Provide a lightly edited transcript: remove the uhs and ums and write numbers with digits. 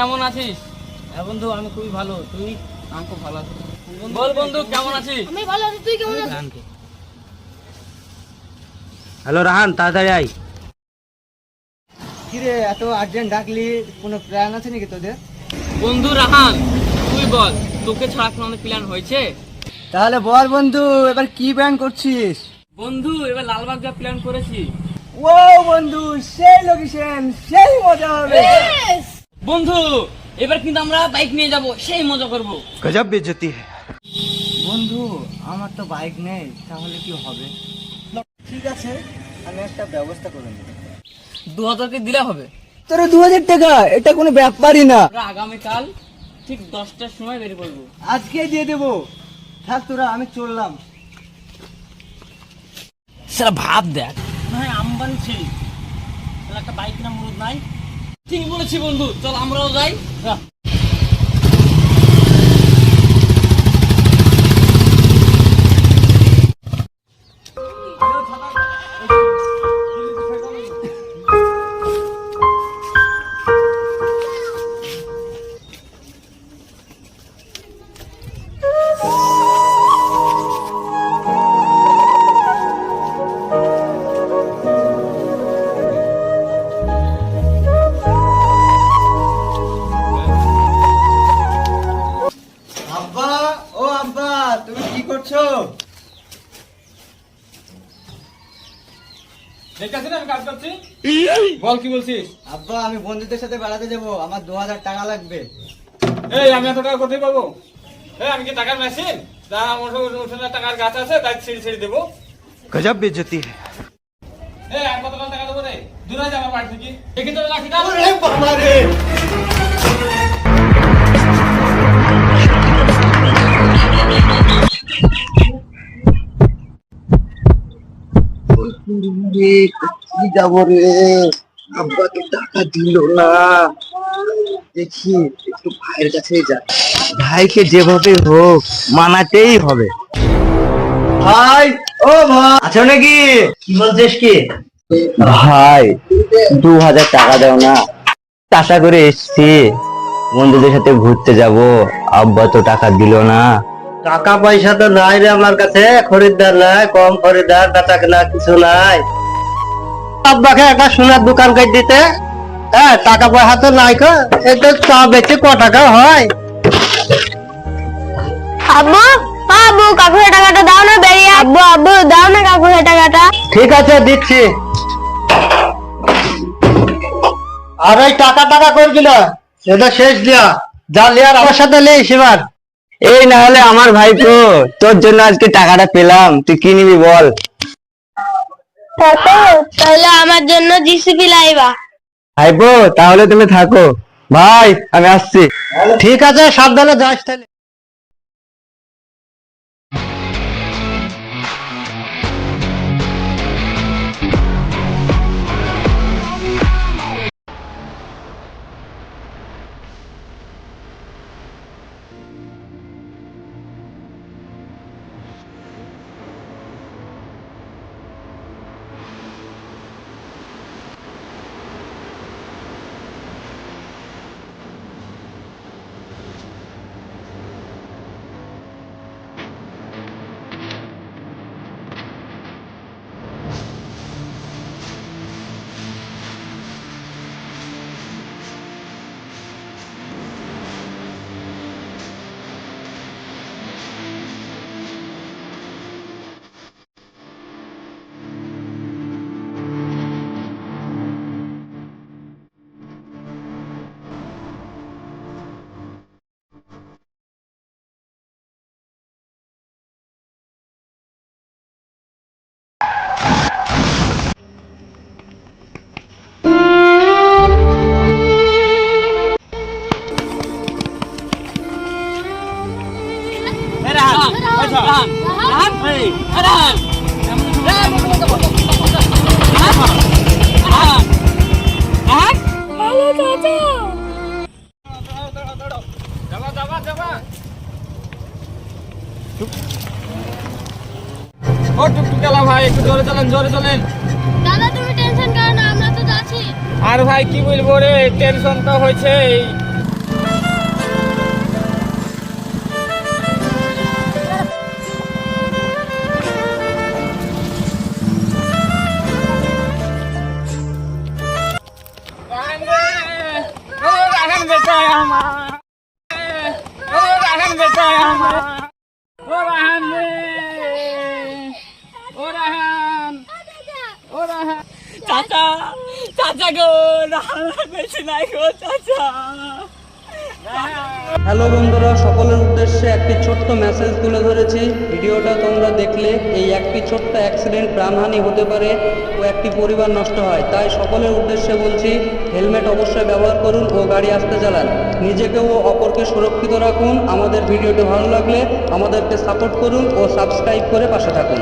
কেমন আছিস? হ্যাঁ বন্ধু, আমি খুবই ভালো। তুই? আমি খুব ভালো আছি। বল বন্ধু কেমন আছিস? আমি ভালো আছি, তুই কেমন আছিস? হ্যালো রাহান, তাড়াতাড়ি আয়। কিরে, এত আর্জেন্ট ডাকলি? কোনো প্ল্যান আছে নাকি তোদের? বন্ধু রাহান, তুই বল, তোকে ছাড়া কোনো আমাদের প্ল্যান হয়েছে? তাহলে বল বন্ধু, এবার কি প্ল্যান করছিস? বন্ধু এবার লালবাগ যা প্ল্যান করেছি। ও বন্ধু, সেই লোকেশন, সেই মজা হবে। Yes! বন্ধু এবার কিন্তু আমরা বাইক নিয়ে যাব, সেই মজা করব। গজব বেজতি है। বন্ধু, আমার তো বাইক নেই, তাহলে কি হবে? ঠিক আছে, আমি একটা ব্যবস্থা করে নেব। 2000 কে দিলে হবে। তোর 2000 টাকা, এটা কোনো ব্যাপারই না। আমরা আগামীকাল ঠিক 10টার সময় বের করবো। আজকে দিয়ে দেবো। থাক তোরা, আমি চললাম। সেটা ভাব দেখ, ভাই আম্বানি ছিলি, একটা বাইক না মুরুদ নাই। ঠিক বলেছি বন্ধু, চল আমরাও যাই। আব্বা, ও আব্বা, তুমি কি করছো? বল কি বলছিস? আব্বা, আমি বন্ধুদের সাথে বেড়াতে যাবো, আমার 2000 টাকা লাগবে। এই আমি এত টাকা কোথায় পাবো? এই আমি কি টাকার মেশিন? যা আমার উঠোনে টাকার গাছ আছে, তাই ছিঁড়ে ছিঁড়ে দেবো। गजब बेइज्जती है। এই আমি কত টাকা দেবো রে? দূরে যাবো বাড়ি থেকে। দেখি তোর লাঠিটা। ওরে বাবা রে! কি যাবো রে, আব্বাকে টাকা দিল না। দেখি একটু ভাইয়ের কাছে যা, ভাইকে যেভাবে হোক মানাতেই হবে। ভাই, ও ভাই, আছো নাকি? কি বলছিস কি? ভাই 2000 টাকা দাও না, টাকা করে এসছি, বন্ধুদের সাথে ঘুরতে যাব, আব্বা তো টাকা দিল না। টাকা পয়সা তো নাই রে আমার কাছে, খরিদ্দার নাই, কম খরিদ্দার, বেচা কেনা কিছু নাই। আব্বাকে একটা সোনার দোকান করে দিতে, হ্যাঁ টাকা পয়সা তো নাই। এটা চা বেচে ক টাকা হয়? আব্বু, আব্বু কাকুর টাকাটা দাও না, বেরিয়ে আব্বু, আব্বু দাও না কাকুর টাকাটা। ঠিক আছে, দিচ্ছি। আর ওই টাকা টাকা করবি না, এটা শেষ দিয়া যা লিয়ার আমার সাথে লেই এবার। এই না হলে আমার ভাইপো, তোর জন্য আজকে টাকাটা পেলাম, তুই কি নিবি বল? তাহলে আমার জন্য জিসিপি লাইবা। ভাইপো তাহলে তুমি থাকো, ভাই আমি আসছি। ঠিক আছে, সাবধানে যাস তাহলে। ও টুকটুকালা ভাই, একটু জোরে চলেন, জোরে চলেন। দাদা তুমি টেনশন করো না, আমরা তো যাচ্ছি। আর ভাই কি বলবো রে, টেনশন তো হয়েছে। চাচা চাচা গো বেশি নাই গো চাচা। হ্যালো বন্ধুরা, সকলের উদ্দেশ্যে একটি ছোট্ট মেসেজ তুলে ধরেছি। ভিডিওটা তোমরা দেখলে এই একটি ছোট্ট অ্যাক্সিডেন্ট প্রাণহানি হতে পারে ও একটি পরিবার নষ্ট হয়। তাই সকলের উদ্দেশ্যে বলছি, হেলমেট অবশ্যই ব্যবহার করুন ও গাড়ি আস্তে চালান। নিজেকে ও অপরকে সুরক্ষিত রাখুন। আমাদের ভিডিওটি ভালো লাগলে আমাদেরকে সাপোর্ট করুন ও সাবস্ক্রাইব করে পাশে থাকুন।